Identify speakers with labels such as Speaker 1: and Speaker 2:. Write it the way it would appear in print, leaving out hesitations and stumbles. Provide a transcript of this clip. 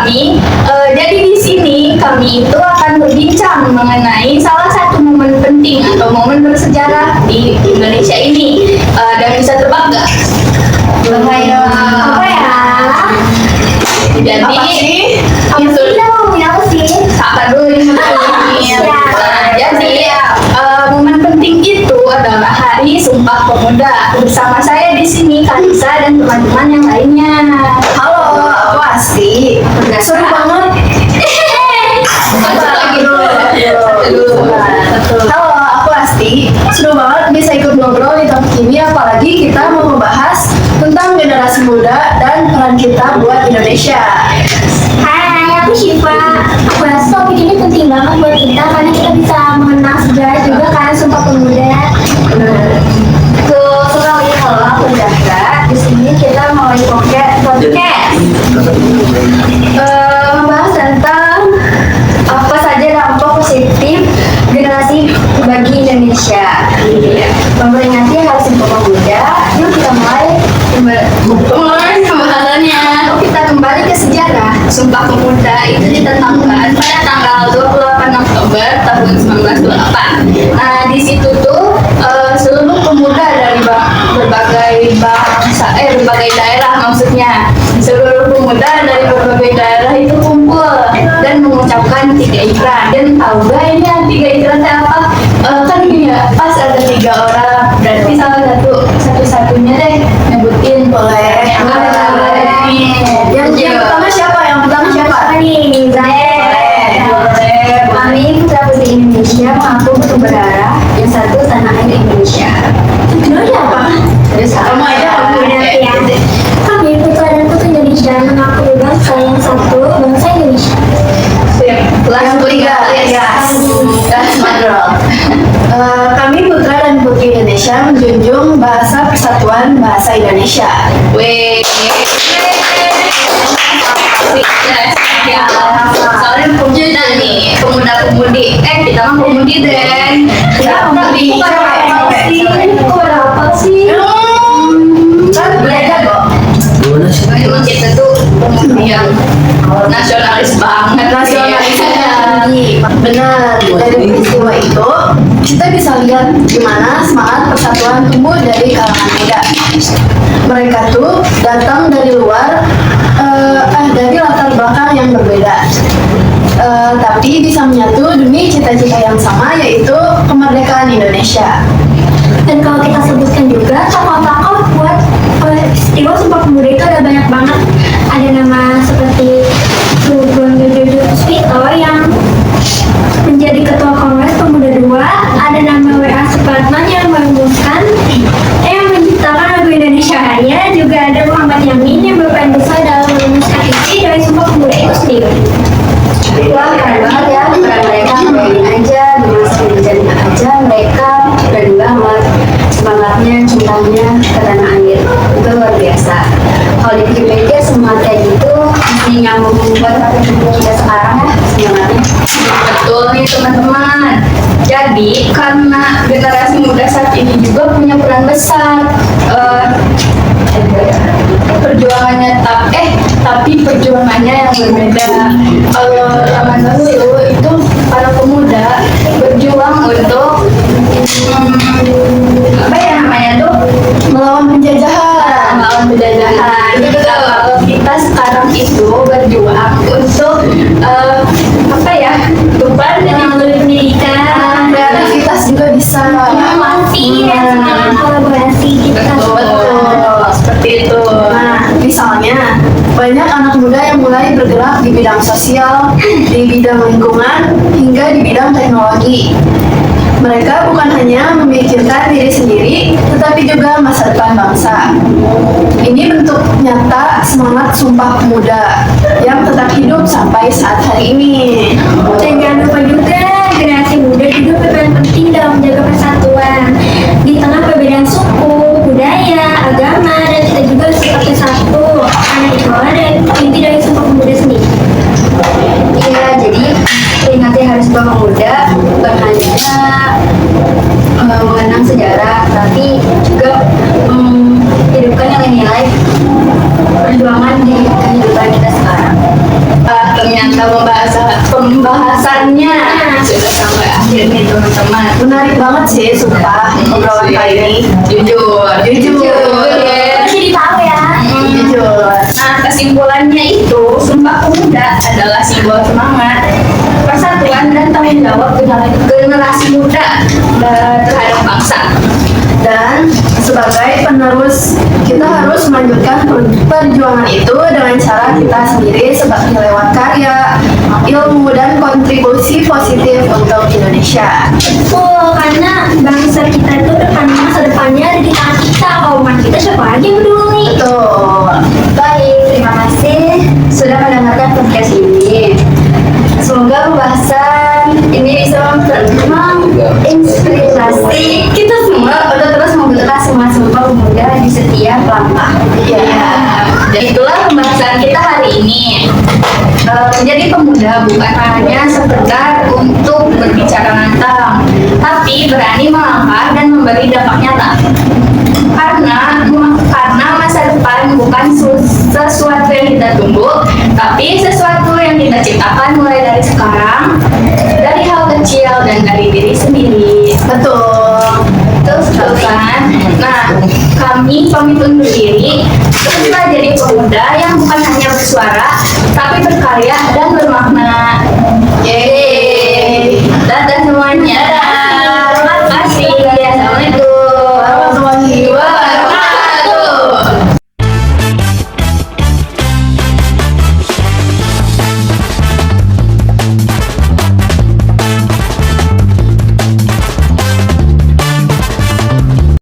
Speaker 1: kami. Jadi di sini kami itu akan berbincang mengenai salah satu momen penting atau momen bersejarah di Indonesia ini. Dan bisa tebak nggak?
Speaker 2: Apa ya?
Speaker 1: Jadi itu sabar dulu ini. Jadi momen penting itu adalah Hari Sumpah Pemuda. Bersama saya di sini Kalisa dan teman-teman yang lainnya.
Speaker 2: Halo, aku Asti. Seru banget. Halo, aku Asti. Seru banget bisa ikut ngobrol di topik ini, apalagi kita mau membahas tentang generasi muda dan peran kita buat Indonesia.
Speaker 3: Hai, aku Syifa. Aku rasa topik ini penting banget buat kita karena kita bisa mengenal sejarah juga kan Sumpah Pemuda.
Speaker 2: Tuh, sekali kalau aku Zahra. Di sini kita mau podcast membahas tentang apa saja dampak positif generasi bagi Indonesia. Memperingati Hari Sumpah Pemuda, yuk kita mulai
Speaker 1: Pembahasannya.
Speaker 2: kita kembali ke sejarah.
Speaker 1: Sumpah Pemuda itu ditetapkan pada tanggal 28 Oktober tahun 1928. Nah, di situ tuh seluruh pemuda dari berbagai daerah, maksudnya seluruh pemuda dari berbagai daerah itu kumpul dan mengucapkan 3 ikrar. Dan tahu gak ini 3 ikrar itu apa? Kan gini ya, pas ada 3 orang, berarti salah satu-satunya deh nyebutin.
Speaker 2: Boleh. Yang pertama siapa?
Speaker 3: Nih,
Speaker 2: Kami putra putri Indonesia mengaku bertumbuh berdarah. Yang satu tanah air Indonesia.
Speaker 3: Kedua apa?
Speaker 2: Kamu aja.
Speaker 3: Kami putra dan putri Indonesia mengaku bangsa yang satu, bangsa Indonesia.
Speaker 2: Yang ketiga, kami putra dan putri Indonesia menjunjung bahasa persatuan bahasa Indonesia.
Speaker 1: Weh. Soalnya pemuda nih, pemuda-pemudi. Kita mah pemudi deh.
Speaker 2: Berapa sih? Kan beda kok.
Speaker 1: Memang kita tuh pemudi yang nasionalis banget.
Speaker 2: Benar. Dari peristiwa itu kita bisa lihat gimana semangat persatuan tumbuh dari kalangan muda. Mereka tuh datang dari luar, dari latar belakang yang berbeda, tapi bisa menyatu demi cita-cita yang sama, yaitu kemerdekaan Indonesia.
Speaker 3: Dan kalau kita sebutkan juga tokoh-tokoh buat peristiwa Sumpah Pemuda itu ada banyak banget. Ada nama seperti Sugeng Jojo Puspito yang menjadi ketua Kongres Pemuda II. Ada nama W.A. Supratman yang merumuskan yang menciptakan lagu Indonesia Raya. Juga ada Muhammad Yamin yang berperan besar dalam merumuskan isi dari Sumpah Pemuda itu sendiri.
Speaker 2: Wah, keren banget ya peran mereka. Bayangin aja, dimasukin jadinya aja mereka keren banget. Semangatnya, cintanya ke tanah air itu luar biasa. Kalau dipikir-pikir semangat kayak gitu masih nyambung buat kita sekarang ya semangatnya.
Speaker 1: Betul nih teman-teman. Jadi karena generasi muda saat ini juga punya peran besar, perjuangannya tapi perjuangannya yang berbeda. Kalau zaman dulu itu para pemuda berjuang untuk apa ya namanya tuh,
Speaker 2: Melawan penjajahan.
Speaker 1: Kalau kita sekarang itu berjuang untuk apa ya, depan
Speaker 3: Melalui pendidikan,
Speaker 2: Kreativitas juga bisa.
Speaker 3: inovasi, dan semangat kolaborasi kita.
Speaker 1: betul seperti itu.
Speaker 2: Nah, misalnya banyak anak muda yang mulai bergerak di bidang sosial, di bidang lingkungan, hingga di bidang teknologi. Mereka bukan hanya memikirkan diri sendiri, tetapi juga masa depan bangsa. Ini bentuk nyata semangat Sumpah Pemuda yang tetap hidup sampai saat hari ini.
Speaker 3: Dan jangan lupa juga generasi muda juga berperan penting dalam menjaga persatuan di tengah perbedaan suku, budaya, agama, dan kita juga harus tetap bersatu karena itulah dan inti dari Sumpah Pemuda sendiri.
Speaker 2: Iya, jadi peringati Hari Sumpah Pemuda bukan hanya mengenang sejarah, tapi juga hidupkan nilai-nilai perjuangan di kehidupan kita sekarang. Menarik banget sih, sumpah obrolan kali ini.
Speaker 1: Jujur.
Speaker 2: Jujur.
Speaker 3: Jadi tahu ya.
Speaker 2: Jujur.
Speaker 1: Nah, kesimpulannya itu, Sumpah Pemuda adalah simbol semangat, persatuan dan tanggung jawab generasi muda terhadap bangsa.
Speaker 2: Dan sebagai penerus, kita harus melanjutkan perjuangan itu dengan cara kita sendiri seperti lewat karya, ilmu, dan kontribusi positif untuk Indonesia.
Speaker 3: Oh, karena bangsa kita itu masa depannya ada di tangan kita. Kalau bukan kita, siapa lagi yang peduli?
Speaker 2: Betul.
Speaker 3: Baik, terima kasih sudah mendengarkan podcast ini. Semoga pembahasan ini bisa menginspirasi kita semua untuk terus membentuk semangat Sumpah Pemuda di setiap langkah.
Speaker 2: Iya.
Speaker 1: Dan itulah pembahasan kita hari ini. Menjadi pemuda bukan hanya sekedar untuk berbicara lantang, tapi berani melangkah dan memberi dampak nyata. Karena masa depan bukan sesuatu yang kita tunggu, tapi sesuatu yang kita ciptakan mulai dari sekarang, dari hal kecil dan dari diri sendiri.
Speaker 2: Betul.
Speaker 1: Terus kan? Nah, kami pamit undur diri. Kita jadi pemuda yang bukan hanya bersuara, tapi berkarya dan bermakna. Yeay.